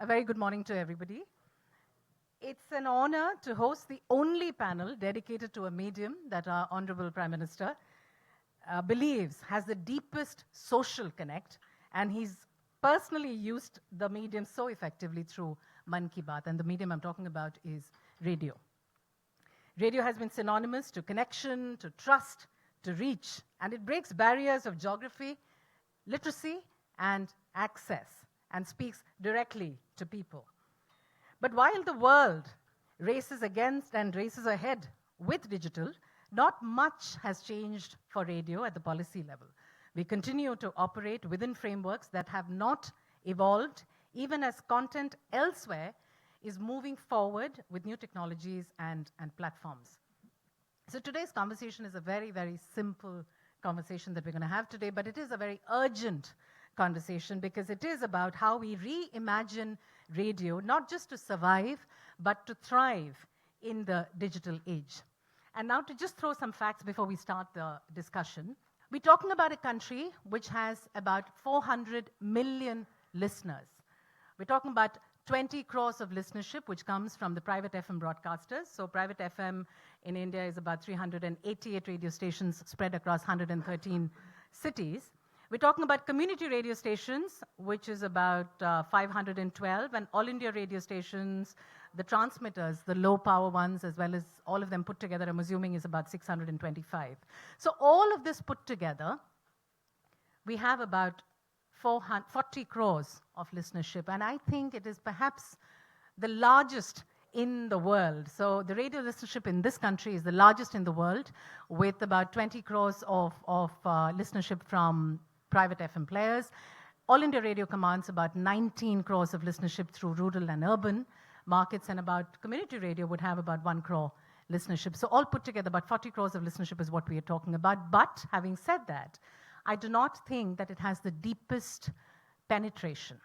very good morning to everybody. It's an honor to host the only panel dedicated to a medium that our Honorable Prime Minister believes has the deepest social connect, and he's personally used the medium so effectively through Man Ki Baat, and the medium I'm talking about is radio. Radio has been synonymous to connection, to trust, to reach, and it breaks barriers of geography, literacy, and access, and speaks directly to people. But while the world races against and races ahead with digital, not much has changed for radio at the policy level. We continue to operate within frameworks that have not evolved, even as content elsewhere is moving forward with new technologies and platforms. So today's conversation is a very, very simple conversation that we're going to have today, but it is a very urgent conversation because it is about how we reimagine radio, not just to survive, but to thrive in the digital age. And now to just throw some facts before we start the discussion. We're talking about a country which has about 400 million listeners. We're talking about 20 crores of listenership, which comes from the private FM broadcasters. So private FM in India is about 388 radio stations spread across 113 cities. We're talking about community radio stations, which is about 512, and all India radio stations, the transmitters, the low power ones, as well as all of them put together, I'm assuming is about 625. So all of this put together, we have about 40 crores of listenership, and I think it is perhaps the largest in the world. So the radio listenership in this country is the largest in the world, with about 20 crores of listenership from private FM players. All India Radio commands about 19 crores of listenership through rural and urban markets, and about community radio would have about 1 crore listenership. So all put together, about 40 crores of listenership is what we are talking about. But having said that, I do not think that it has the deepest penetration.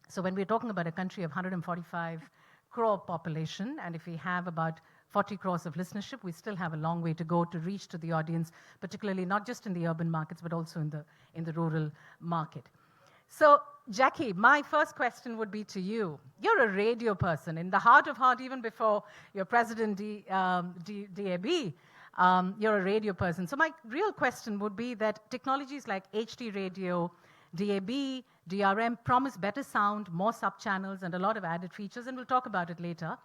So when we're talking about a country of 145 crore population, and if we have about 40 crores of listenership, we still have a long way to go to reach to the audience, particularly not just in the urban markets, but also in the rural market. So, Jackie, my first question would be to you. You're a radio person. In the heart of heart, even before you're president DAB, you're a radio person. So my real question would be that technologies like HD radio, DAB, DRM promise better sound, more sub-channels, and a lot of added features, and we'll talk about it later.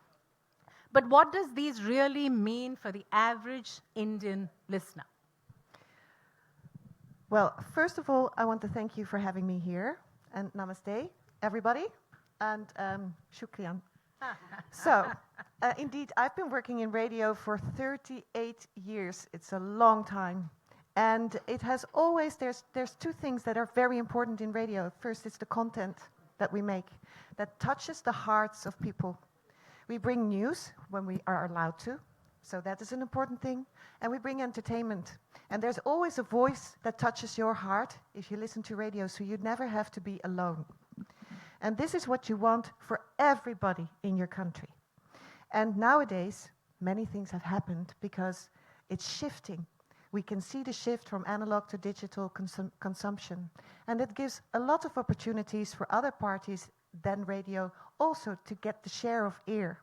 But what does these really mean for the average Indian listener? Well, first of all, I want to thank you for having me here. And namaste, everybody. And shukriyan. So, indeed, I've been working in radio for 38 years. It's a long time. And it has always, there's two things that are very important in radio. First, it's the content that we make that touches the hearts of people. We bring news when we are allowed to, so that is an important thing. And we bring entertainment. And there's always a voice that touches your heart if you listen to radio, so you never have to be alone. And this is what you want for everybody in your country. And nowadays, many things have happened because it's shifting. We can see the shift from analog to digital consumption. And it gives a lot of opportunities for other parties than radio also to get the share of ear.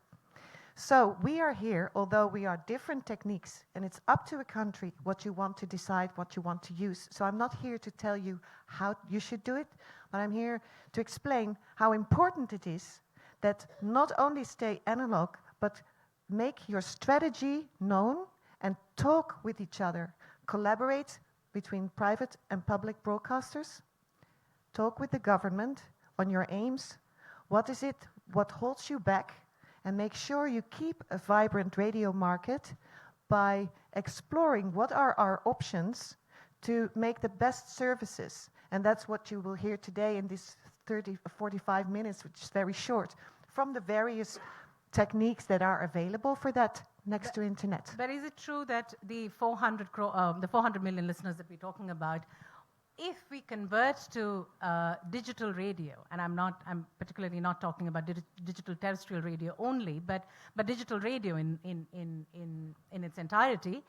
So we are here, although we are different techniques, and it's up to a country what you want to decide, what you want to use. So I'm not here to tell you how you should do it, but I'm here to explain how important it is that not only stay analog, but make your strategy known and talk with each other. Collaborate between private and public broadcasters. Talk with the government on your aims. What is it? What holds you back? And make sure you keep a vibrant radio market by exploring what are our options to make the best services. And that's what you will hear today in this 45 minutes, which is very short, from the various techniques that are available for that next to internet. But is it true that the 400 million listeners that we're talking about, if we convert to digital radio, and I'm particularly not talking about digital terrestrial radio only, but digital radio in its entirety,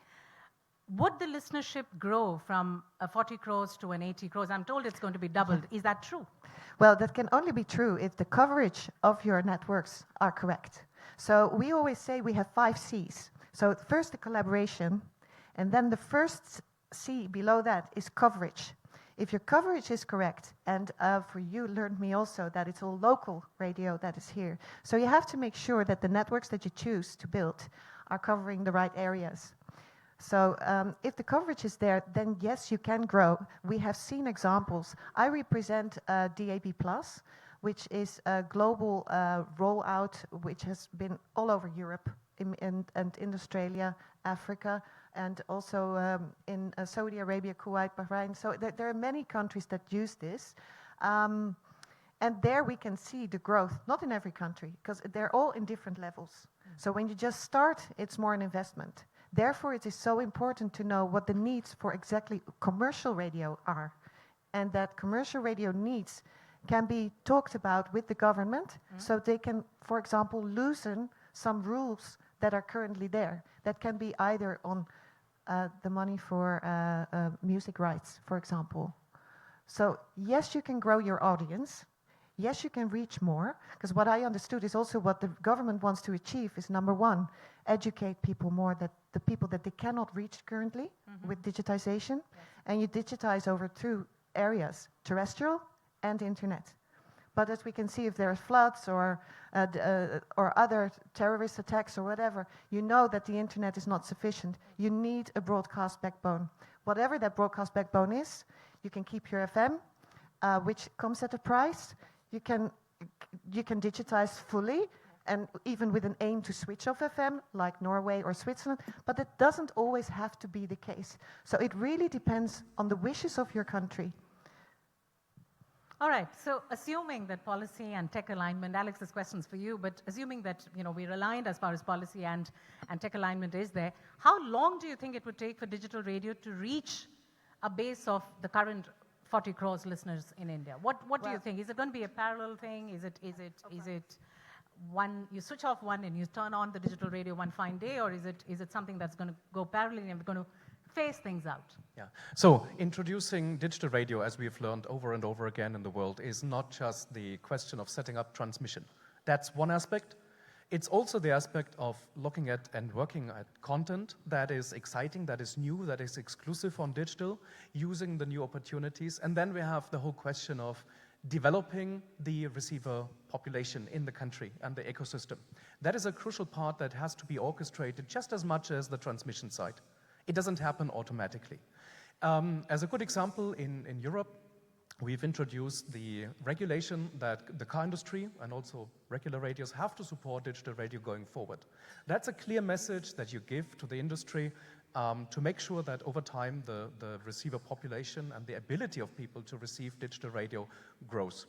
would the listenership grow from 40 crores to an 80 crores? I'm told it's going to be doubled. Is that true? Well, that can only be true if the coverage of your networks are correct. So we always say we have 5 C's. So first the collaboration, and then the first C below that is coverage. If your coverage is correct, and for you learned me also that it's all local radio that is here. So you have to make sure that the networks that you choose to build are covering the right areas. So if the coverage is there, then yes, you can grow. We have seen examples. I represent DAB+, which is a global rollout which has been all over Europe and in Australia, Africa, and also in Saudi Arabia, Kuwait, Bahrain. So there are many countries that use this. And there we can see the growth, not in every country, because they're all in different levels. So when you just start, it's more an investment. Therefore, it is so important to know what the needs for exactly commercial radio are. And that commercial radio needs can be talked about with the government, so they can, for example, loosen some rules that are currently there. That can be either on the money for music rights, for example. So yes, you can grow your audience. Yes, you can reach more, because what I understood is also what the government wants to achieve is, number one, educate people more, that the people that they cannot reach currently with digitization, and you digitize over 2 areas, terrestrial and internet. But as we can see, if there are floods or other terrorist attacks or whatever, you know that the internet is not sufficient. You need a broadcast backbone. Whatever that broadcast backbone is, you can keep your FM, which comes at a price. You can digitize fully, and even with an aim to switch off FM, like Norway or Switzerland, but it doesn't always have to be the case. So it really depends on the wishes of your country. All right, so assuming that policy and tech alignment, Alex, this question's for you, but assuming that we're aligned as far as policy and tech alignment is there, how long do you think it would take for digital radio to reach a base of the current 40 crores listeners in India? What do you think? Is it going to be a parallel thing? Is it one, you switch off one and you turn on the digital radio one fine day, or is it something that's going to go parallel and we're going to phase things out? Yeah. So introducing digital radio, as we have learned over and over again in the world, is not just the question of setting up transmission. That's one aspect. It's also the aspect of looking at and working at content that is exciting, that is new, that is exclusive on digital, using the new opportunities. And then we have the whole question of developing the receiver population in the country and the ecosystem. That is a crucial part that has to be orchestrated just as much as the transmission side. It doesn't happen automatically. As a good example, in Europe, we've introduced the regulation that the car industry and also regular radios have to support digital radio going forward. That's a clear message that you give to the industry to make sure that over time the receiver population and the ability of people to receive digital radio grows.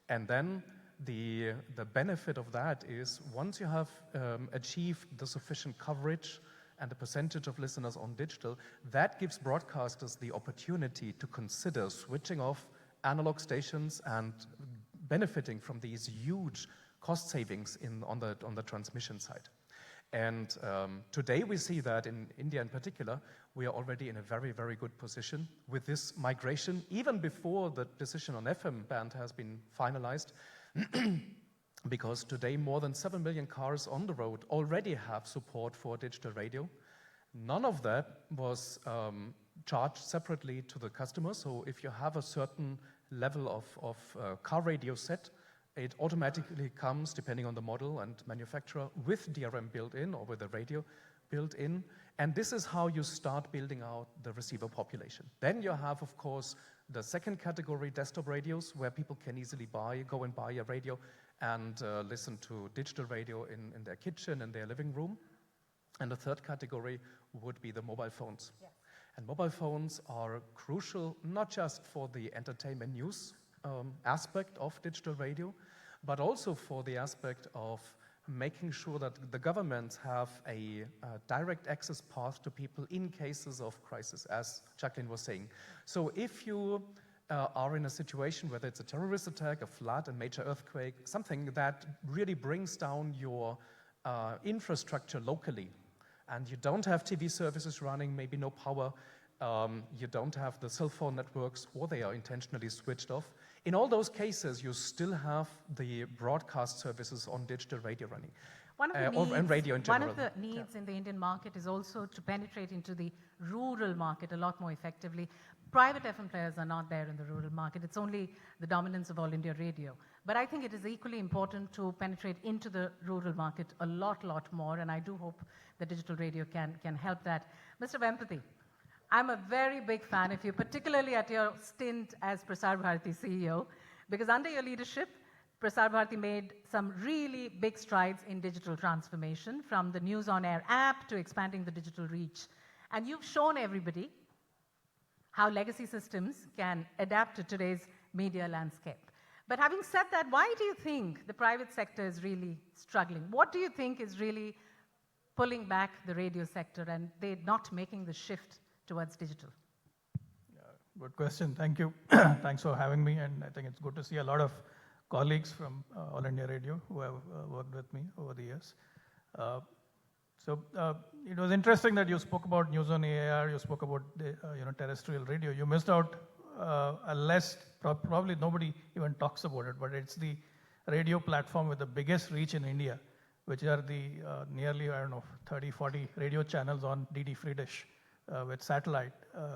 And then the benefit of that is once you have achieved the sufficient coverage and the percentage of listeners on digital, that gives broadcasters the opportunity to consider switching off analog stations and benefiting from these huge cost savings on the transmission side. And today we see that in India in particular, we are already in a very, very good position with this migration, even before the decision on FM band has been finalized, because today more than 7 million cars on the road already have support for digital radio. None of that was charged separately to the customer. So if you have a certain level of car radio set, it automatically comes, depending on the model and manufacturer, with DRM built in or with a radio built in. And this is how you start building out the receiver population. Then you have, of course, the second category, desktop radios, where people can easily go and buy a radio and listen to digital radio in their kitchen, in their living room. And the third category would be the mobile phones. Yes. And mobile phones are crucial, not just for the entertainment news aspect of digital radio, but also for the aspect of making sure that the governments have a direct access path to people in cases of crisis, as Jacqueline was saying. So if you are in a situation, whether it's a terrorist attack, a flood, a major earthquake, something that really brings down your infrastructure locally, and you don't have TV services running, maybe no power, you don't have the cell phone networks, or they are intentionally switched off. In all those cases, you still have the broadcast services on digital radio running. And radio in general. One of the needs in the Indian market is also to penetrate into the rural market a lot more effectively. Private FM players are not there in the rural market. It's only the dominance of All India Radio. But I think it is equally important to penetrate into the rural market a lot more, and I do hope that digital radio can help that. Mr. Vempati, I'm a very big fan of you, particularly at your stint as Prasar Bharati CEO, because under your leadership, Prasar Bharati made some really big strides in digital transformation, from the News on Air app to expanding the digital reach. And you've shown everybody how legacy systems can adapt to today's media landscape. But having said that, why do you think the private sector is really struggling? What do you think is really pulling back the radio sector and they're not making the shift towards digital? Yeah, good question. Thank you. Thanks for having me. And I think it's good to see a lot of colleagues from All India Radio who have worked with me over the years. It was interesting that you spoke about News on AIR, you spoke about the, terrestrial radio. You missed out probably nobody even talks about it, but it's the radio platform with the biggest reach in India, which are the nearly, 30, 40 radio channels on DD Free Dish with satellite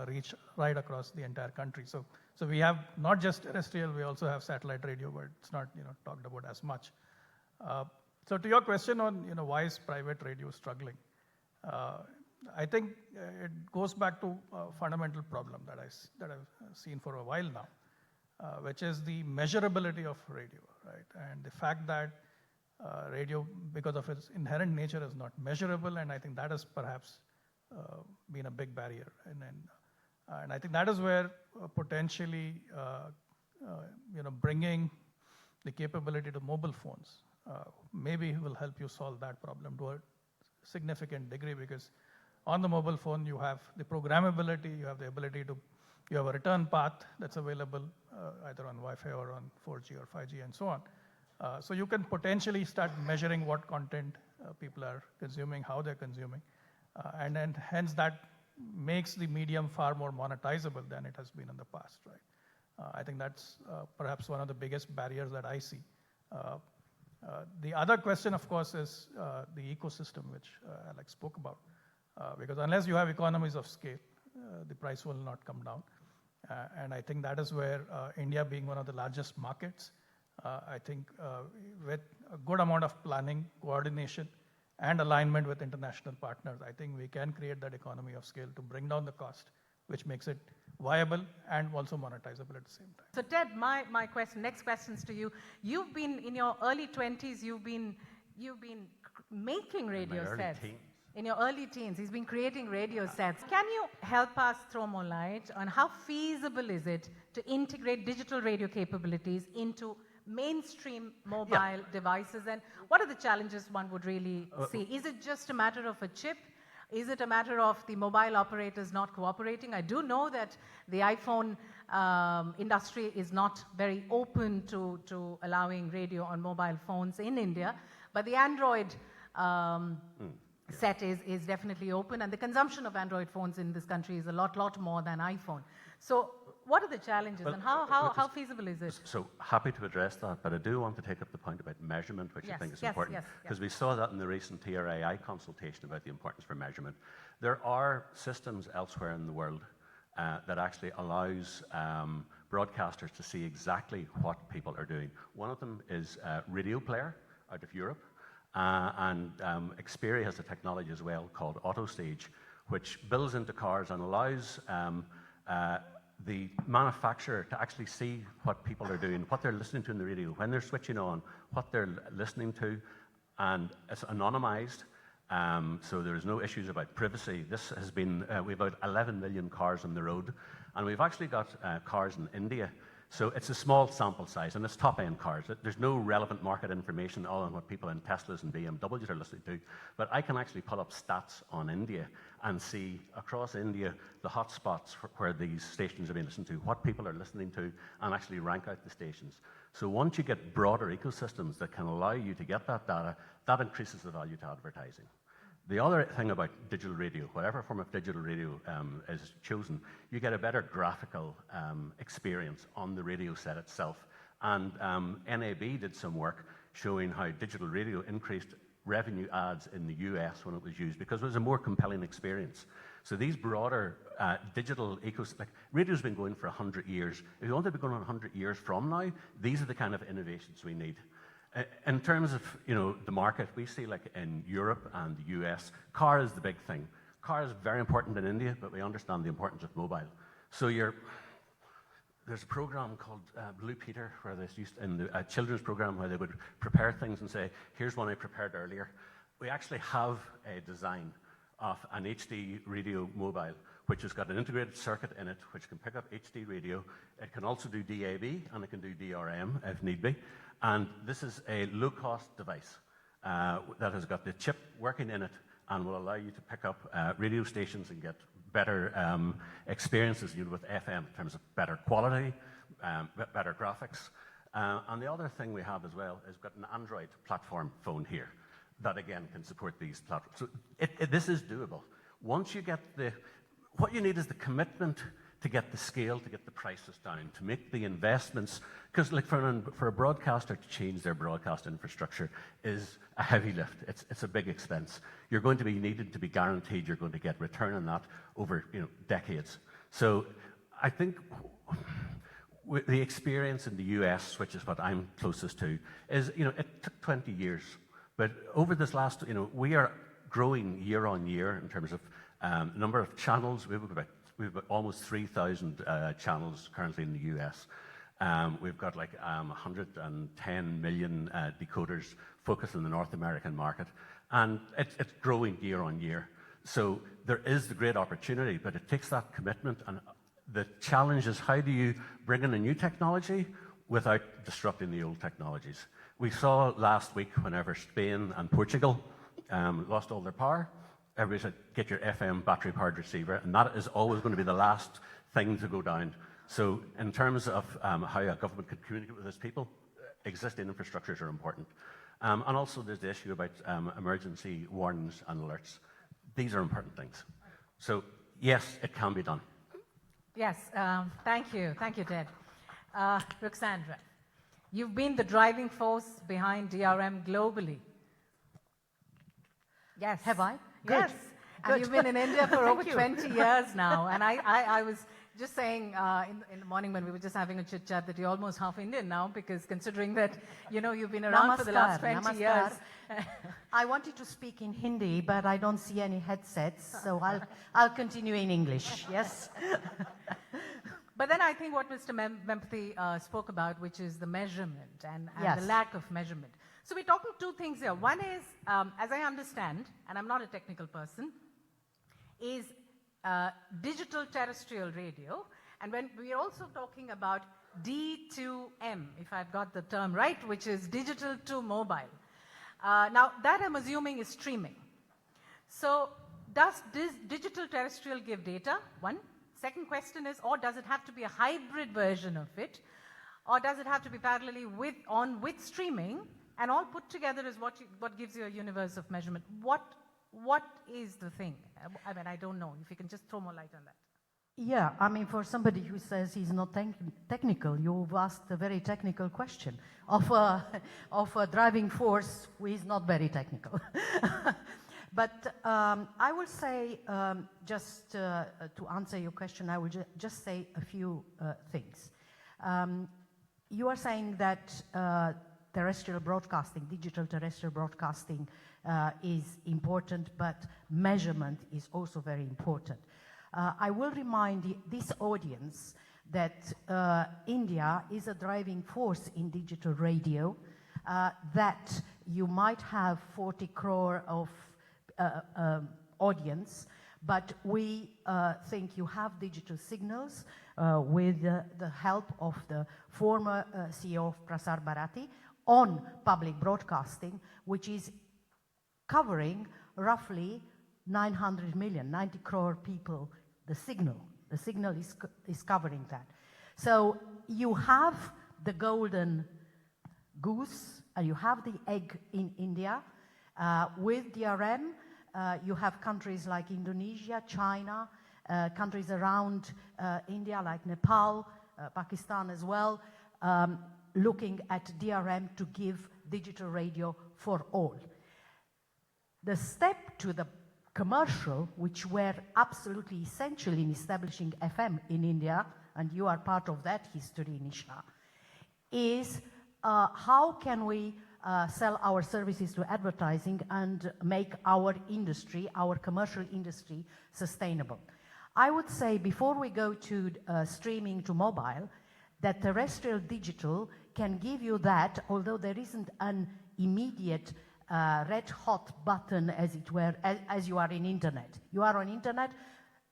reach right across the entire country. So we have not just terrestrial, we also have satellite radio, but it's not talked about as much. So to your question on why is private radio struggling, I think it goes back to a fundamental problem that I've seen for a while now, which is the measurability of radio, right? And the fact that radio, because of its inherent nature, is not measurable, and I think that has perhaps been a big barrier. And I think that is where potentially, bringing the capability to mobile phones maybe will help you solve that problem to a significant degree, because on the mobile phone you have the programmability, you have the ability to, you have a return path that's available either on Wi-Fi or on 4G or 5G and so on. So you can potentially start measuring what content people are consuming, how they're consuming, and then hence that makes the medium far more monetizable than it has been in the past, right? I think that's perhaps one of the biggest barriers that I see. The other question, of course, is the ecosystem, which Alex spoke about. Because unless you have economies of scale, the price will not come down. And I think that is where India, being one of the largest markets, I think with a good amount of planning, coordination, and alignment with international partners, I think we can create that economy of scale to bring down the cost, which makes it viable and also monetizable at the same time. So Ted, my next question's to you. You've been in your early 20s, you've been making radio sets. In your early teens, he's been creating radio sets. Can you help us throw more light on how feasible is it to integrate digital radio capabilities into mainstream mobile devices, and what are the challenges one would really see? Is it just a matter of a chip? Is it a matter of the mobile operators not cooperating? I do know that the iPhone industry is not very open to allowing radio on mobile phones in India, but the Android set is definitely open, and the consumption of Android phones in this country is a lot more than iPhone. So what are the challenges, and how feasible is it? So happy to address that, but I do want to take up the point about measurement, which I think is important, because we saw that in the recent TRAI consultation about the importance for measurement. There are systems elsewhere in the world that actually allows broadcasters to see exactly what people are doing. One of them is Radio Player out of Europe, and Xperi has a technology as well called AutoStage, which builds into cars and allows the manufacturer to actually see what people are doing, what they're listening to in the radio, when they're switching on, what they're listening to, and it's anonymized, so there's no issues about privacy. This has been, we've about 11 million cars on the road, and we've actually got cars in India. So it's a small sample size, and it's top-end cars. There's no relevant market information other than what people in Teslas and BMWs are listening to. But I can actually pull up stats on India and see across India the hotspots where these stations are being listened to, what people are listening to, and actually rank out the stations. So once you get broader ecosystems that can allow you to get that data, that increases the value to advertising. The other thing about digital radio, whatever form of digital radio is chosen, you get a better graphical experience on the radio set itself. And NAB did some work showing how digital radio increased revenue ads in the US when it was used because it was a more compelling experience. So these broader digital ecosystems, like radio's been going for 100 years. If you want to be going on 100 years from now, these are the kind of innovations we need. In terms of the market, we see like in Europe and the US, car is the big thing. Car is very important in India, but we understand the importance of mobile. So there's a program called Blue Peter, where they used in the children's program where they would prepare things and say, here's one I prepared earlier. We actually have a design of an HD radio mobile, which has got an integrated circuit in it, which can pick up HD radio. It can also do DAB, and it can do DRM if need be. And this is a low-cost device that has got the chip working in it and will allow you to pick up radio stations and get better experiences with FM in terms of better quality, better graphics. And the other thing we have as well is we've got an Android platform phone here that again can support these platforms. So this is doable. Once you get what you need is the commitment to get the scale, to get the prices down, to make the investments, because like for a broadcaster to change their broadcast infrastructure is a heavy lift. It's a big expense. You're going to be needed to be guaranteed you're going to get return on that over decades. So I think the experience in the US, which is what I'm closest to, is it took 20 years, but over this last we are growing year on year in terms of number of channels. We've got almost 3,000 channels currently in the US. We've got like 110 million decoders focused on the North American market. And it's growing year on year. So there is the great opportunity, but it takes that commitment. And the challenge is how do you bring in a new technology without disrupting the old technologies? We saw last week whenever Spain and Portugal lost all their power, everybody said, get your FM battery-powered receiver, and that is always going to be the last thing to go down. So in terms of how a government can communicate with its people, existing infrastructures are important. And also there's the issue about emergency warnings and alerts. These are important things. So yes, it can be done. Yes, thank you, Ted. Ruxandra, you've been the driving force behind DRM globally. Yes. Have I? Yes. Good. And you've been in India for over 20 years now. And I was just saying in the morning when we were just having a chit chat that you're almost half Indian now, because considering that you've been around for the last 20 years. I wanted to speak in Hindi, but I don't see any headsets, so I'll continue in English. Yes. But then I think what Mr. Vempati spoke about, which is the measurement and Yes. the lack of measurement. So we're talking two things here. One is, as I understand, and I'm not a technical person, is digital terrestrial radio. And when we're also talking about D2M, if I've got the term right, which is digital to mobile. Now, that I'm assuming is streaming. So does this digital terrestrial give data? One. Second question is, or does it have to be a hybrid version of it? Or does it have to be parallelly with streaming? And all put together is what gives you a universe of measurement. What is the thing? I mean, I don't know. If you can just throw more light on that. Yeah, I mean, for somebody who says he's not technical, you've asked a very technical question of a driving force who is not very technical. But I will say, just to answer your question, I will just say a few things. You are saying that terrestrial broadcasting, digital terrestrial broadcasting is important, but measurement is also very important. I will remind this audience that India is a driving force in digital radio, that you might have 40 crore of audience, but we think you have digital signals with the help of the former CEO of Prasar, Bharati, on public broadcasting, which is covering roughly 900 million, 90 crore people, the signal is covering that. So you have the golden goose, and you have the egg in India. With DRM, you have countries like Indonesia, China, countries around India like Nepal, Pakistan as well, looking at DRM to give digital radio for all. The step to the commercial, which were absolutely essential in establishing FM in India, and you are part of that history, Nisha, is how can we sell our services to advertising and make our industry, our commercial industry, sustainable. I would say before we go to streaming to mobile, that terrestrial digital can give you that, although there isn't an immediate red hot button as it were, as you are in internet. You are on internet,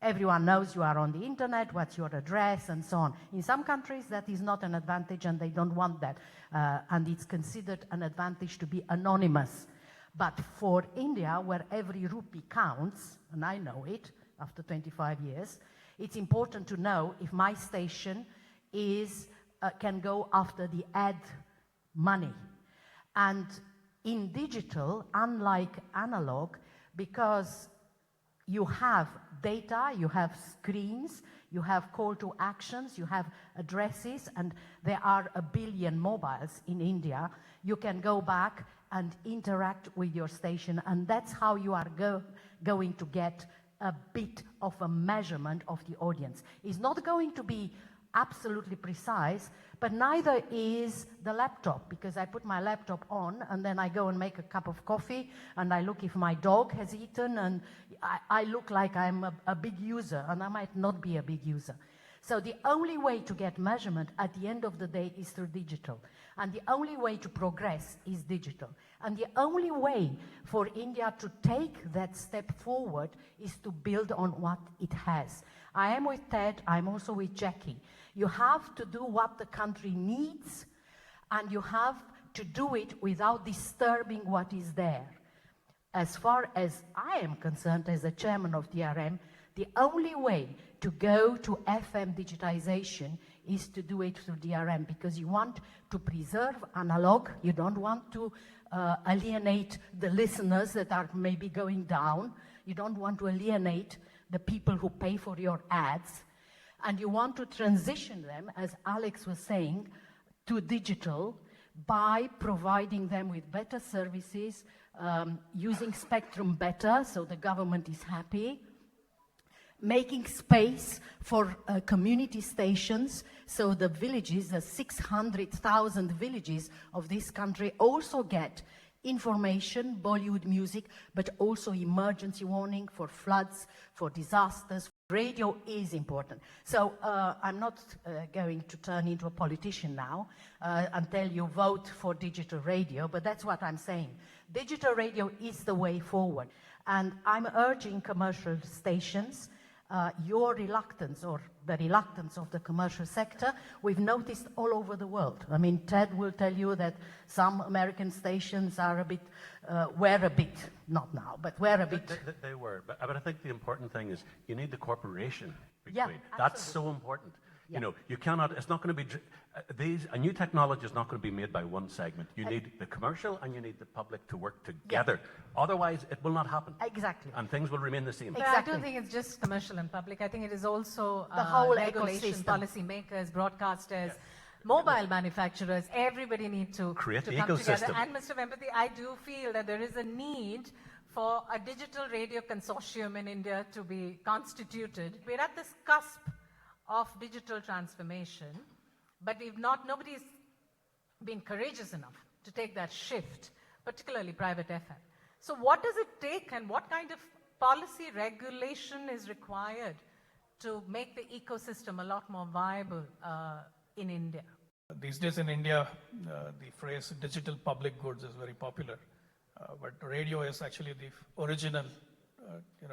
everyone knows you are on the internet, what's your address and so on. In some countries that is not an advantage and they don't want that. And it's considered an advantage to be anonymous. But for India, where every rupee counts, and I know it after 25 years, it's important to know if my station is, can go after the ad money. And in digital, unlike analog, because you have data, you have screens, you have call to actions, you have addresses, and there are 1 billion mobiles in India, you can go back and interact with your station, and that's how you are going to get a bit of a measurement of the audience. It's not going to be absolutely precise, but neither is the laptop, because I put my laptop on and then I go and make a cup of coffee and I look if my dog has eaten, and I look like I'm a big user, and I might not be a big user. So the only way to get measurement at the end of the day is through digital. And the only way to progress is digital. And the only way for India to take that step forward is to build on what it has. I am with Ted, I'm also with Jackie. You have to do what the country needs, and you have to do it without disturbing what is there. As far as I am concerned, as the chairman of DRM, the only way to go to FM digitization is to do it through DRM, because you want to preserve analog, you don't want to alienate the listeners that are maybe going down, you don't want to alienate the people who pay for your ads, and you want to transition them, as Alex was saying, to digital by providing them with better services, using spectrum better so the government is happy, making space for community stations so the villages, the 600,000 villages of this country also get information, Bollywood music, but also emergency warning for floods, for disasters. Radio is important. So I'm not going to turn into a politician now and tell you vote for digital radio, but that's what I'm saying. Digital radio is the way forward. And I'm urging commercial stations, your reluctance, or the reluctance of the commercial sector, we've noticed all over the world. I mean, Ted will tell you that some American stations are a bit, were a bit, not now, but were a bit. They were, but I think the important thing is you need the cooperation between. Yeah, that's so important. Yeah. You know, you cannot, it's not going to be, a new technology is not going to be made by one segment. You need the commercial and you need the public to work together. Yeah. Otherwise, it will not happen. Exactly. And things will remain the same. Exactly. I don't think it's just commercial and public. I think it is also the whole regulation, ecosystem. Policy makers, broadcasters, mobile manufacturers, everybody need to create the come ecosystem. Together. And Mr. Vempati, I do feel that there is a need for a digital radio consortium in India to be constituted. We're at this cusp of digital transformation, but nobody's been courageous enough to take that shift, particularly private FM. So what does it take, and what kind of policy regulation is required to make the ecosystem a lot more viable in India? These days in India, the phrase digital public goods is very popular, but radio is actually the original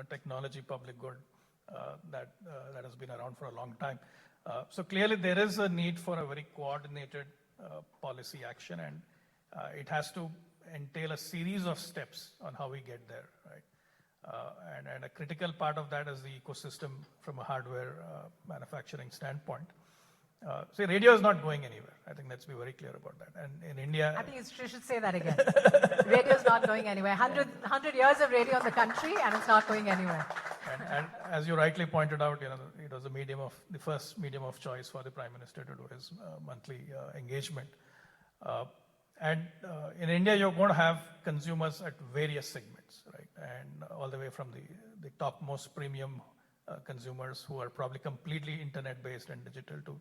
technology public good that has been around for a long time. So clearly there is a need for a very coordinated policy action, and it has to entail a series of steps on how we get there, right? And a critical part of that is the ecosystem from a hardware manufacturing standpoint. So radio is not going anywhere, I think let's be very clear about that. And in India... I think you should say that again. Radio's not going anywhere. 100 years of radio in the country, and it's not going anywhere. And as you rightly pointed out, it was the first medium of choice for the Prime Minister to do his monthly engagement. In India, you're going to have consumers at various segments, right? And all the way from the topmost premium consumers who are probably completely internet-based and digital to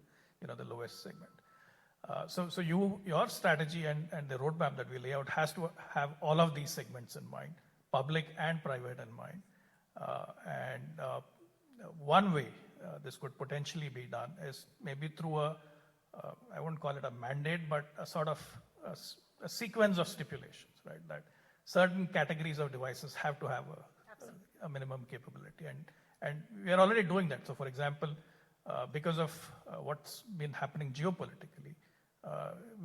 the lowest segment. So your strategy and the roadmap that we lay out has to have all of these segments in mind, public and private in mind. One way this could potentially be done is maybe through I wouldn't call it a mandate, but a sort of a sequence of stipulations, right? That certain categories of devices have to have a minimum capability. And we are already doing that. So for example, because of what's been happening geopolitically,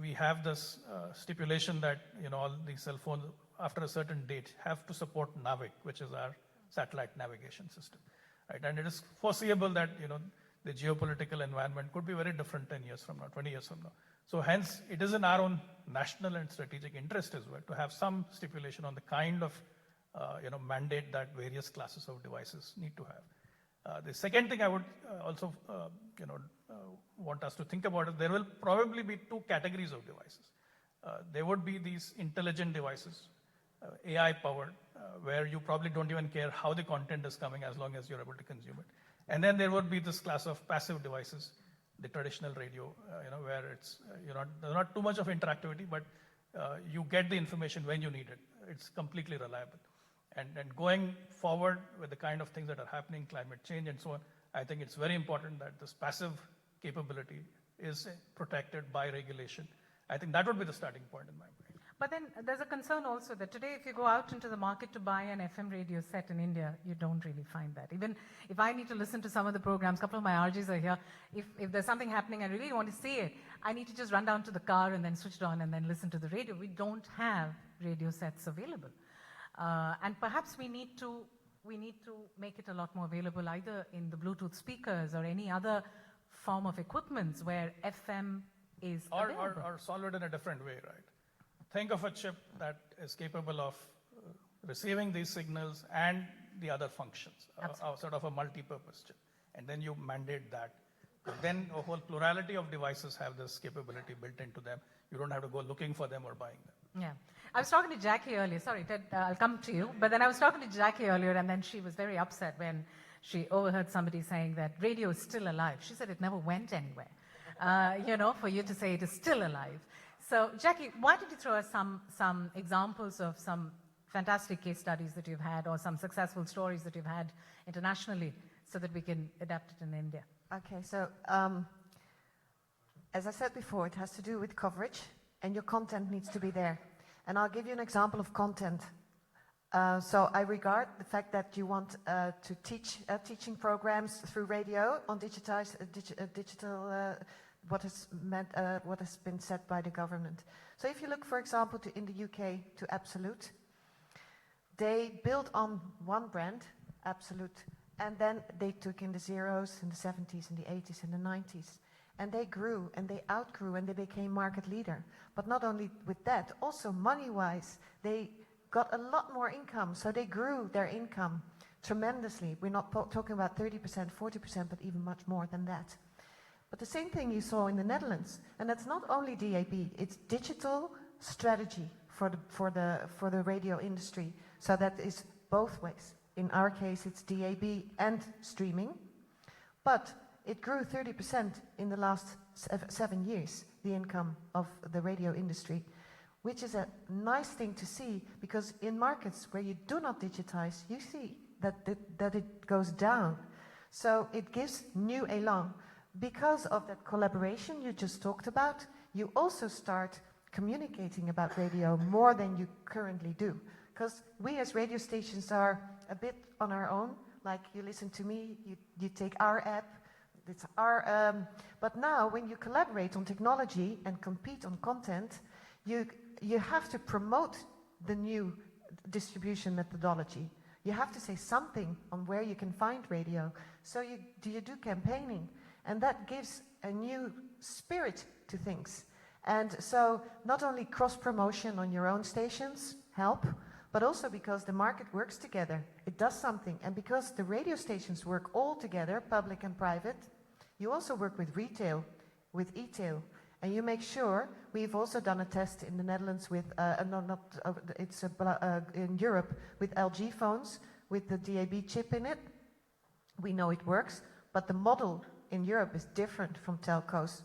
we have this stipulation that all these cell phones after a certain date have to support NAVIC, which is our satellite navigation system, right? And it is foreseeable that the geopolitical environment could be very different 10 years from now, 20 years from now. So hence, it is in our own national and strategic interest as well to have some stipulation on the kind of mandate that various classes of devices need to have. The second thing I would also want us to think about is there will probably be two categories of devices. There would be these intelligent devices, AI-powered, where you probably don't even care how the content is coming as long as you're able to consume it. And then there would be this class of passive devices, the traditional radio, where it's there's not too much of interactivity, but you get the information when you need it. It's completely reliable. And going forward with the kind of things that are happening, climate change and so on, I think it's very important that this passive capability is protected by regulation. I think that would be the starting point in my mind. But then there's a concern also that today if you go out into the market to buy an FM radio set in India, you don't really find that. Even if I need to listen to some of the programs, a couple of my RJs are here, if there's something happening I really want to see it, I need to just run down to the car and then switch it on and then listen to the radio. We don't have radio sets available. And perhaps we need to make it a lot more available either in the Bluetooth speakers or any other form of equipment where FM is available. Or solve it in a different way, right? Think of a chip that is capable of receiving these signals and the other functions, sort of a multi-purpose chip. And then you mandate that. And then a whole plurality of devices have this capability built into them. You don't have to go looking for them or buying them. Yeah. I was talking to Jackie earlier. Sorry, Ted, I'll come to you. But then I was talking to Jackie earlier, and then she was very upset when she overheard somebody saying that radio is still alive. She said it never went anywhere. For you to say it is still alive. So, Jackie, why don't you throw us some examples of some fantastic case studies that you've had or some successful stories that you've had internationally so that we can adapt it in India? Okay, so as I said before, it has to do with coverage and your content needs to be there. And I'll give you an example of content. So I regard the fact that you want to teach teaching programs through radio on digital what has been said by the government. So if you look, for example, in the UK to Absolute, they built on one brand, Absolute, and then they took in the zeros in the 70s and the 80s and the 90s. And they grew and they outgrew and they became market leader. But not only with that, also money-wise, they got a lot more income. So they grew their income tremendously. We're not talking about 30%, 40%, but even much more than that. But the same thing you saw in the Netherlands, and that's not only DAB, it's digital strategy for the radio industry. So that is both ways. In our case, it's DAB and streaming, but it grew 30% in the last 7 years, the income of the radio industry, which is a nice thing to see, because in markets where you do not digitize, you see that it goes down. So it gives new elan. Because of that collaboration you just talked about, you also start communicating about radio more than you currently do. Because we as radio stations are a bit on our own, like you listen to me, you take our app, it's our, but now when you collaborate on technology and compete on content, you have to promote the new distribution methodology. You have to say something on where you can find radio. So you do campaigning. And that gives a new spirit to things. And so not only cross-promotion on your own stations help, but also because the market works together, it does something. And because the radio stations work all together, public and private, you also work with retail, with e-tail. And you make sure, we've also done a test in the Netherlands with, in Europe, with LG phones, with the DAB chip in it. We know it works, but the model in Europe is different from telcos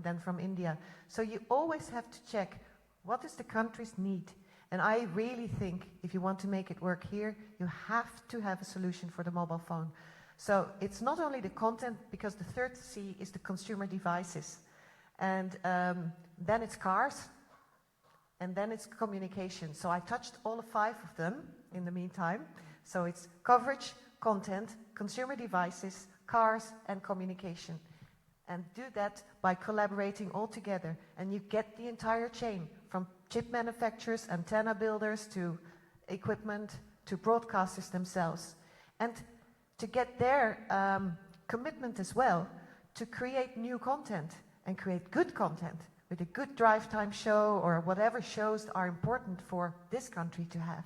than from India. So you always have to check, what is the country's need? And I really think if you want to make it work here, you have to have a solution for the mobile phone. So it's not only the content, because the third C is the consumer devices. And then it's cars, and then it's communication. So I touched all 5 of them in the meantime. So it's coverage, content, consumer devices, cars, and communication. And do that by collaborating all together. And you get the entire chain, from chip manufacturers, antenna builders, to equipment, to broadcasters themselves. And to get their commitment as well to create new content and create good content with a good drive time show or whatever shows are important for this country to have.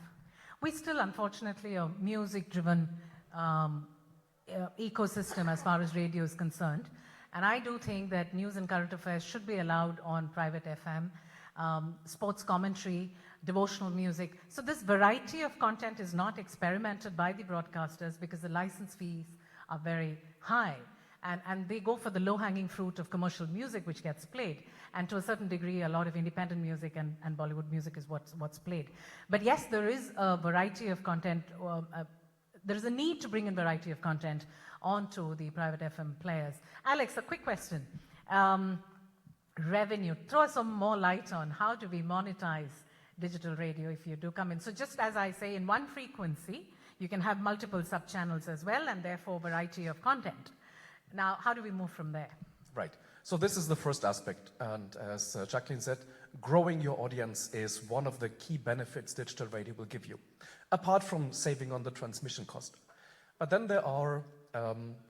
We still, unfortunately, are music-driven ecosystem as far as radio is concerned. And I do think that news and current affairs should be allowed on private FM, sports commentary, devotional music. So this variety of content is not experimented by the broadcasters because the license fees are very high. And they go for the low-hanging fruit of commercial music, which gets played. And to a certain degree, a lot of independent music and Bollywood music is what's played. But yes, there is a variety of content. There is a need to bring in variety of content onto the private FM players. Alex, a quick question. Revenue. Throw some more light on how do we monetize digital radio if you do come in. So just as I say, in one frequency, you can have multiple sub-channels as well, and therefore variety of content. Now, how do we move from there? Right. So this is the first aspect. And as Jacqueline said, growing your audience is one of the key benefits digital radio will give you, apart from saving on the transmission cost. But then there are,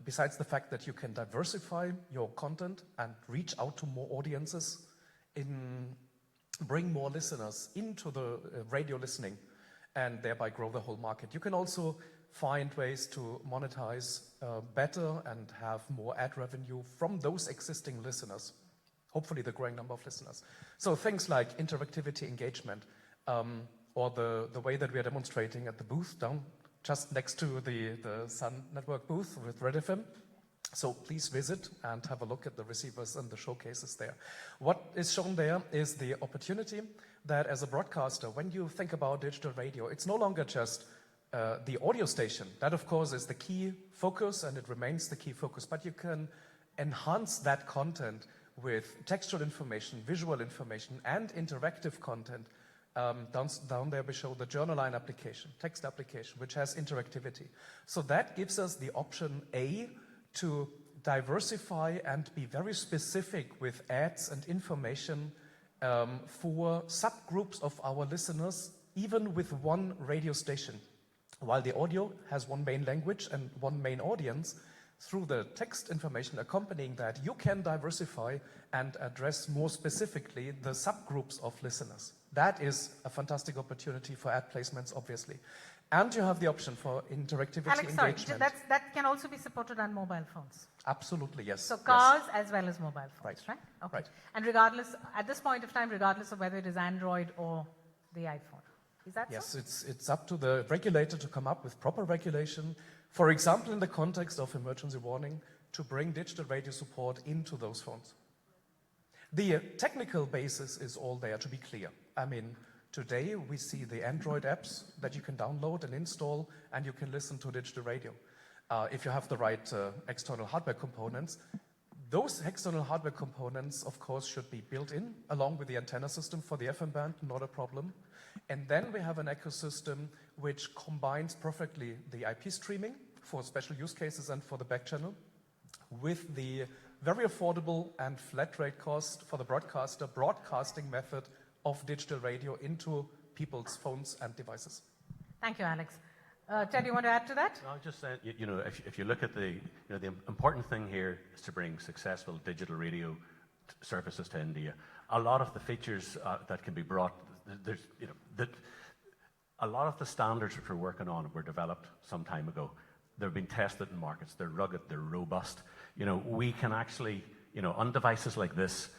besides the fact that you can diversify your content and reach out to more audiences, bring more listeners into the radio listening, and thereby grow the whole market. You can also find ways to monetize better and have more ad revenue from those existing listeners, hopefully the growing number of listeners. So things like interactivity, engagement, or the way that we are demonstrating at the booth down just next to the Sun Network booth with Red FM. So please visit and have a look at the receivers and the showcases there. What is shown there is the opportunity that as a broadcaster, when you think about digital radio, it's no longer just the audio station. That, of course, is the key focus, and it remains the key focus. But you can enhance that content with textual information, visual information, and interactive content. Down there we show the journal line application, text application, which has interactivity. So that gives us the option A, to diversify and be very specific with ads and information for subgroups of our listeners, even with one radio station. While the audio has one main language and one main audience, through the text information accompanying that, you can diversify and address more specifically the subgroups of listeners. That is a fantastic opportunity for ad placements, obviously. And you have the option for interactivity, Alex, engagement. Sorry, that can also be supported on mobile phones. Absolutely, yes. So cars as well as mobile phones, right? Okay. Right. And regardless, at this point of time, regardless of whether it is Android or the iPhone. Is that yes, so? it's up to the regulator to come up with proper regulation. For example, in the context of emergency warning, to bring digital radio support into those phones. The technical basis is all there, to be clear. I mean, today we see the Android apps that you can download and install, and you can listen to digital radio. If you have the right external hardware components. Those external hardware components, of course, should be built in along with the antenna system for the FM band, not a problem. And then we have an ecosystem which combines perfectly the IP streaming for special use cases and for the back channel with the very affordable and flat rate cost for the broadcaster broadcasting method of digital radio into people's phones and devices. Thank you, Alex. Ted, you want to add to that? No, I was just saying, if you look at the important thing here is to bring successful digital radio services to India. A lot of the features that can be brought, a lot of the standards which we're working on were developed some time ago. They've been tested in markets. They're rugged. They're robust. We can actually, on devices like this,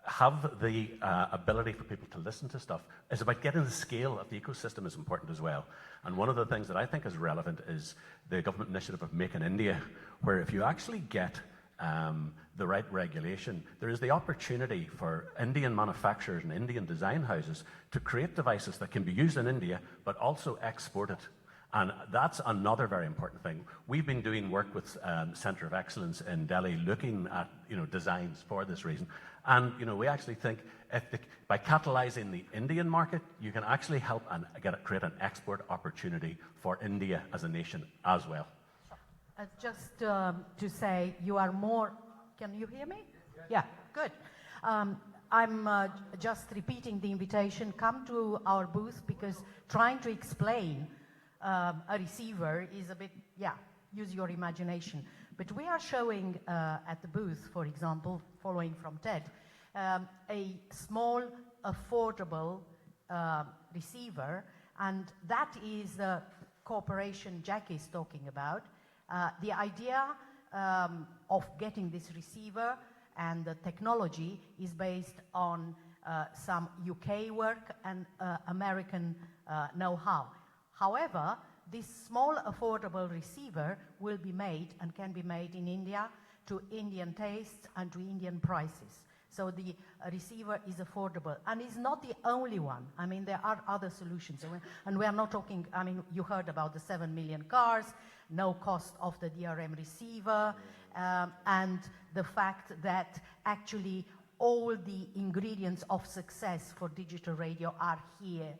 have the ability for people to listen to stuff. It's about getting the scale of the ecosystem is important as well. And one of the things that I think is relevant is the government initiative of Make in India, where if you actually get the right regulation, there is the opportunity for Indian manufacturers and Indian design houses to create devices that can be used in India, but also exported. And that's another very important thing. We've been doing work with Centre of Excellence in Delhi, looking at designs for this reason. And we actually think by catalyzing the Indian market, you can actually help and create an export opportunity for India as a nation as well. Just to say, you are more. Can you hear me? Yeah, good. I'm just repeating the invitation. Come to our booth, because trying to explain a receiver is a bit, use your imagination. But we are showing at the booth, for example, following from Ted, a small, affordable receiver, and that is the cooperation Jack is talking about. The idea of getting this receiver and the technology is based on some UK work and American know-how. However, this small affordable receiver will be made and can be made in India to Indian tastes and to Indian prices. So the receiver is affordable and is not the only one. I mean, there are other solutions. And we are not talking, I mean, you heard about the 7 million cars, no cost of the DRM receiver, and the fact that actually all the ingredients of success for digital radio are here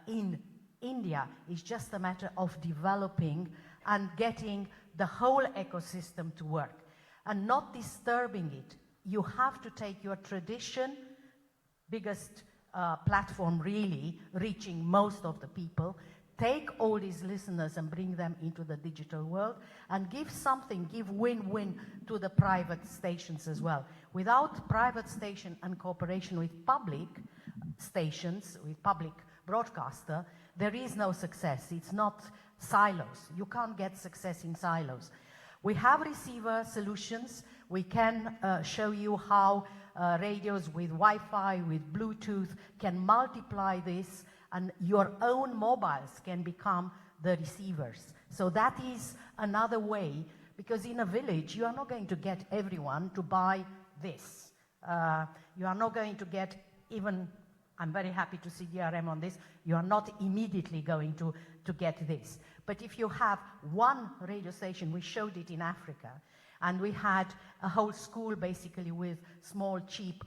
in India. It's just a matter of developing and getting the whole ecosystem to work and not disturbing it. You have to take your tradition, biggest platform really, reaching most of the people, take all these listeners and bring them into the digital world, and give something, give win-win to the private stations as well. Without private station and cooperation with public stations, with public broadcaster, there is no success. It's not silos. You can't get success in silos. We have receiver solutions. We can show you how radios with Wi-Fi, with Bluetooth can multiply this, and your own mobiles can become the receivers. So that is another way, because in a village, you are not going to get everyone to buy this. You are not going to get even, I'm very happy to see DRM on this, you are not immediately going to get this. But if you have one radio station, we showed it in Africa, and we had a whole school basically with small, cheap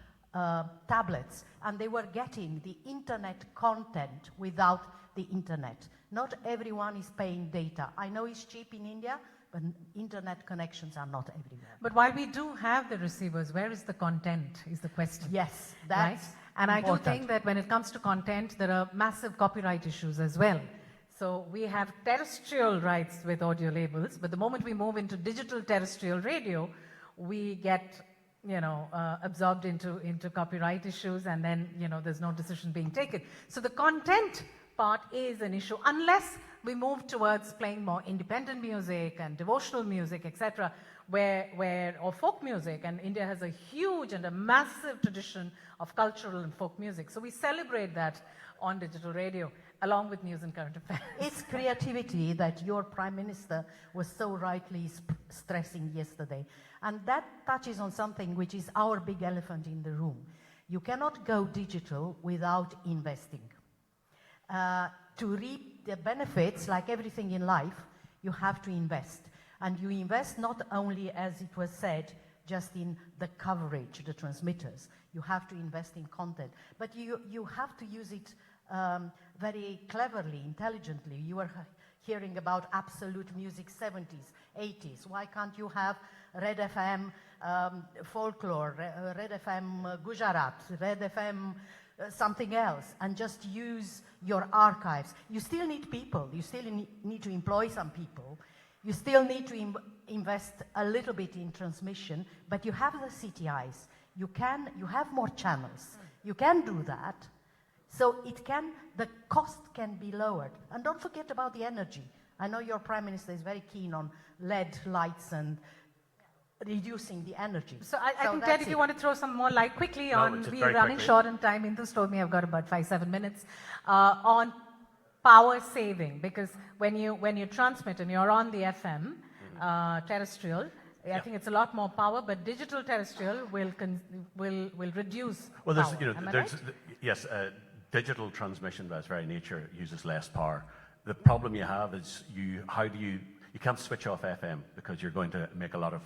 tablets, and they were getting the internet content without the internet. Not everyone is paying data. I know it's cheap in India, but internet connections are not everywhere. But while we do have the receivers, where is the content, is the question. Yes, that's right? And important. I do think that when it comes to content, there are massive copyright issues as well. So we have terrestrial rights with audio labels, but the moment we move into digital terrestrial radio, we get, absorbed into copyright issues, and then, there's no decision being taken. So the content part is an issue, unless we move towards playing more independent music and devotional music, etc., or folk music, and India has a huge and a massive tradition of cultural and folk music. So we celebrate that on digital radio, along with news and current affairs. It's creativity that your Prime Minister was so rightly stressing yesterday. And that touches on something which is our big elephant in the room. You cannot go digital without investing. To reap the benefits, like everything in life, you have to invest. And you invest not only, as it was said, just in the coverage, the transmitters. You have to invest in content. But you have to use it very cleverly, intelligently. You were hearing about absolute music 70s, 80s. Why can't you have Red FM folklore, Red FM Gujarat, Red FM something else, and just use your archives? You still need people. You still need to employ some people. You still need to invest a little bit in transmission, but you have the CTIs. You have more channels. You can do that. So the cost can be lowered. And don't forget about the energy. I know your Prime Minister is very keen on LED lights and reducing the energy. So I think, Ted, if you want to throw some more light quickly on, we're running short on time. Indus told me I've got about 5-7 minutes, on power saving, because when you transmit and you're on the FM, terrestrial, I think it's a lot more power, but digital terrestrial will reduce well, power. Yes, digital transmission by its very nature uses less power. The problem you have is you can't switch off FM because you're going to make a lot of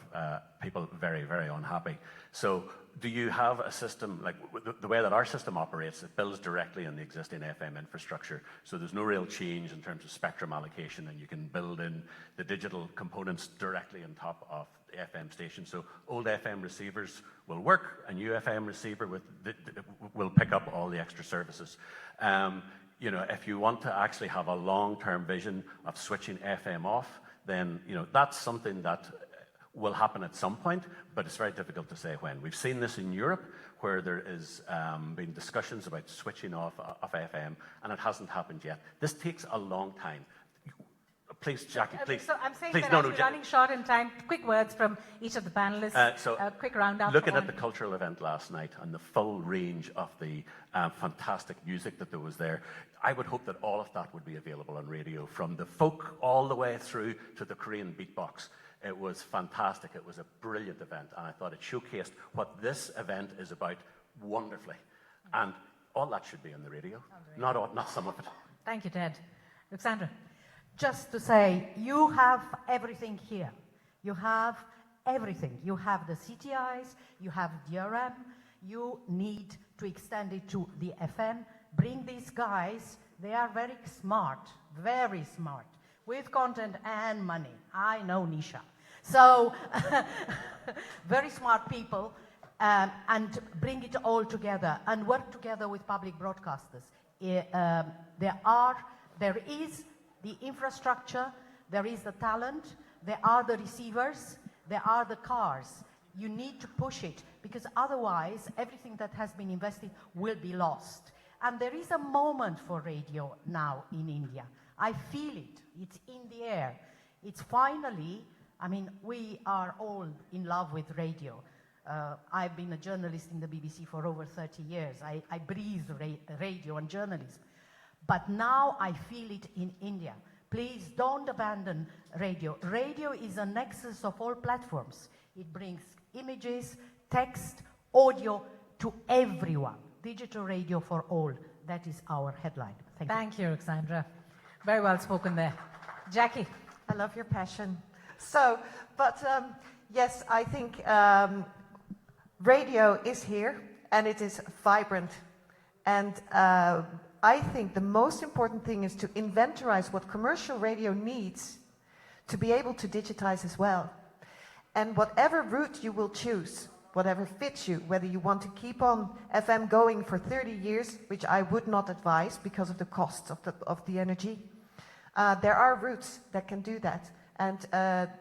people very, very unhappy. So do you have a system, like the way that our system operates, it builds directly on the existing FM infrastructure. So there's no real change in terms of spectrum allocation, and you can build in the digital components directly on top of the FM station. So old FM receivers will work, a new FM receiver will pick up all the extra services. If you want to actually have a long-term vision of switching FM off, then that's something that will happen at some point, but it's very difficult to say when. We've seen this in Europe, where there has been discussions about switching off of FM, and it hasn't happened yet. This takes a long time. Please, Jackie, please. So I'm saying please, that as we're running short in time, quick words from each of the panelists, a quick roundup. Looking at the cultural event last night and the full range of the fantastic music that there was there, I would hope that all of that would be available on radio, from the folk all the way through to the Korean beatbox. It was fantastic. It was a brilliant event, and I thought it showcased what this event is about wonderfully. And all that should be on the radio, not some of it. Thank you, Ted. Ruxandra. Just to say, you have everything here. You have everything. You have the CTIs, you have DRM, you need to extend it to the FM. Bring these guys, they are very smart, with content and money. I know Nisha. So, very smart people, and bring it all together and work together with public broadcasters. There is the infrastructure, there is the talent, there are the receivers, there are the cars. You need to push it, because otherwise everything that has been invested will be lost. And there is a moment for radio now in India. I feel it. It's in the air. It's finally, we are all in love with radio. I've been a journalist in the BBC for over 30 years. I breathe radio and journalism. But now I feel it in India. Please don't abandon radio. Radio is a nexus of all platforms. It brings images, text, audio to everyone. Digital radio for all. That is our headline. Thank you, Ruxandra. Very well spoken there. Jackie. I love your passion. Yes, I think radio is here, and it is vibrant. And I think the most important thing is to inventorize what commercial radio needs to be able to digitize as well. And whatever route you will choose, whatever fits you, whether you want to keep on FM going for 30 years, which I would not advise because of the cost of the energy, there are routes that can do that. And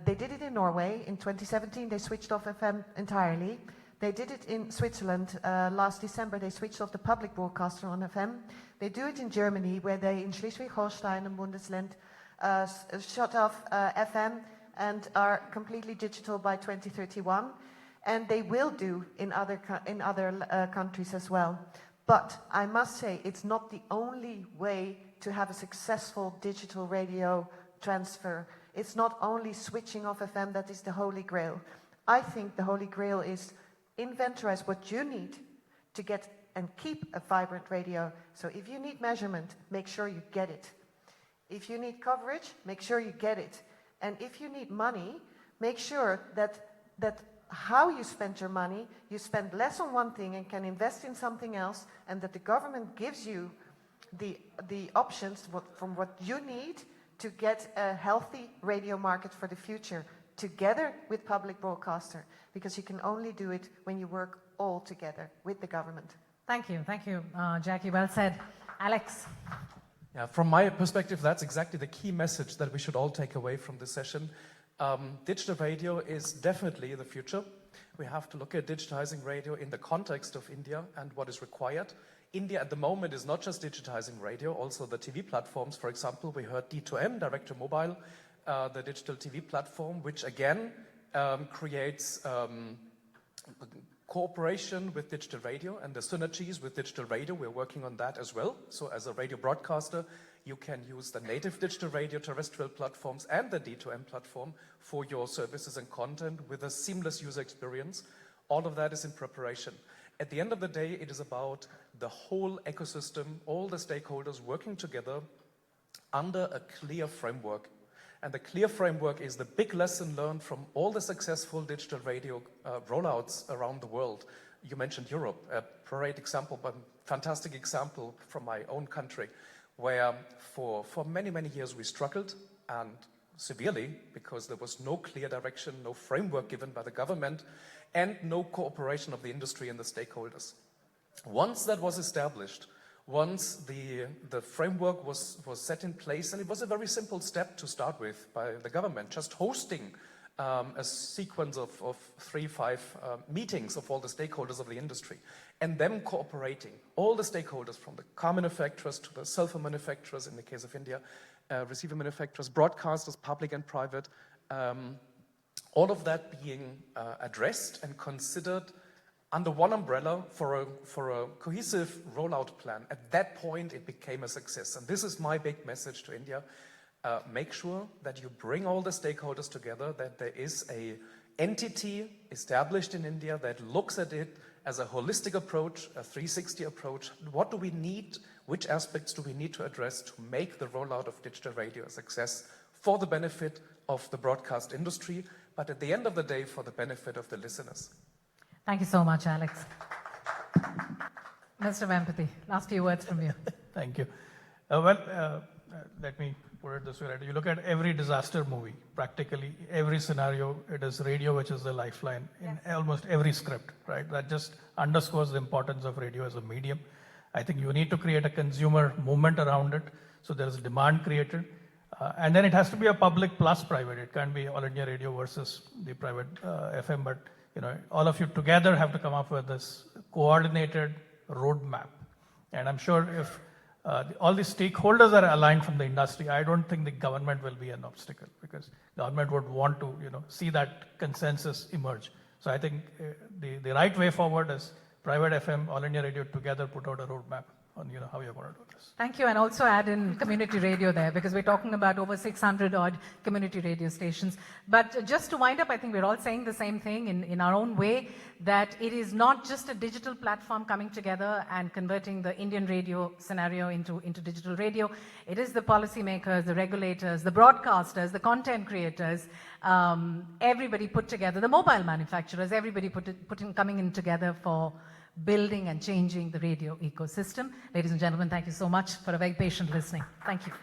they did it in Norway. In 2017, they switched off FM entirely. They did it in Switzerland last December. They switched off the public broadcaster on FM. They do it in Germany, where they, in Schleswig-Holstein and Bundesland, shut off FM and are completely digital by 2031. And they will do in other countries as well. But I must say, it's not the only way to have a successful digital radio transfer. It's not only switching off FM that is the holy grail. I think the holy grail is inventorize what you need to get and keep a vibrant radio. So if you need measurement, make sure you get it. If you need coverage, make sure you get it. And if you need money, make sure that how you spend your money, you spend less on one thing and can invest in something else, and that the government gives you the options from what you need to get a healthy radio market for the future, together with public broadcaster, because you can only do it when you work all together with the government. Thank you, Jackie. Well said. Alex. Yeah, from my perspective, that's exactly the key message that we should all take away from this session. Digital radio is definitely the future. We have to look at digitizing radio in the context of India and what is required. India at the moment is not just digitizing radio, also the TV platforms. For example, we heard D2M, Direct to Mobile, the digital TV platform, which again creates cooperation with digital radio and the synergies with digital radio. We're working on that as well. So as a radio broadcaster, you can use the native digital radio terrestrial platforms and the D2M platform for your services and content with a seamless user experience. All of that is in preparation. At the end of the day, it is about the whole ecosystem, all the stakeholders working together under a clear framework. And the clear framework is the big lesson learned from all the successful digital radio rollouts around the world. You mentioned Europe, a great example, but fantastic example from my own country, where for many, many years we struggled, and severely, because there was no clear direction, no framework given by the government, and no cooperation of the industry and the stakeholders. Once that was established, once the framework was set in place, and it was a very simple step to start with by the government, just hosting a sequence of 3-5 meetings of all the stakeholders of the industry, and them cooperating, all the stakeholders from the car manufacturers to the cell phone manufacturers, in the case of India, receiver manufacturers, broadcasters, public and private, all of that being addressed and considered under one umbrella for a cohesive rollout plan. At that point, it became a success. And this is my big message to India. Make sure that you bring all the stakeholders together, that there is an entity established in India that looks at it as a holistic approach, a 360 approach. What do we need? Which aspects do we need to address to make the rollout of digital radio a success for the benefit of the broadcast industry, but at the end of the day, for the benefit of the listeners? Thank you so much, Alex. Mr. Vempati, last few words from you. Thank you. Let me put it this way. Right? You look at every disaster movie, practically every scenario, it is radio which is the lifeline in almost every script, right? That just underscores the importance of radio as a medium. I think you need to create a consumer movement around it, so there is demand created. And then it has to be a public plus private. It can't be All India Radio versus the private FM, but all of you together have to come up with this coordinated roadmap. And I'm sure if all the stakeholders are aligned from the industry, I don't think the government will be an obstacle, because government would want to see that consensus emerge. So I think the right way forward is private FM, All India Radio together put out a roadmap on how you're going to do this. Thank you, and also add in community radio there, because we're talking about over 600 odd community radio stations. But just to wind up, I think we're all saying the same thing in our own way, that it is not just a digital platform coming together and converting the Indian radio scenario into digital radio. It is the policymakers, the regulators, the broadcasters, the content creators, everybody put together, the mobile manufacturers, everybody coming in together for building and changing the radio ecosystem. Ladies and gentlemen, thank you so much for a very patient listening. Thank you.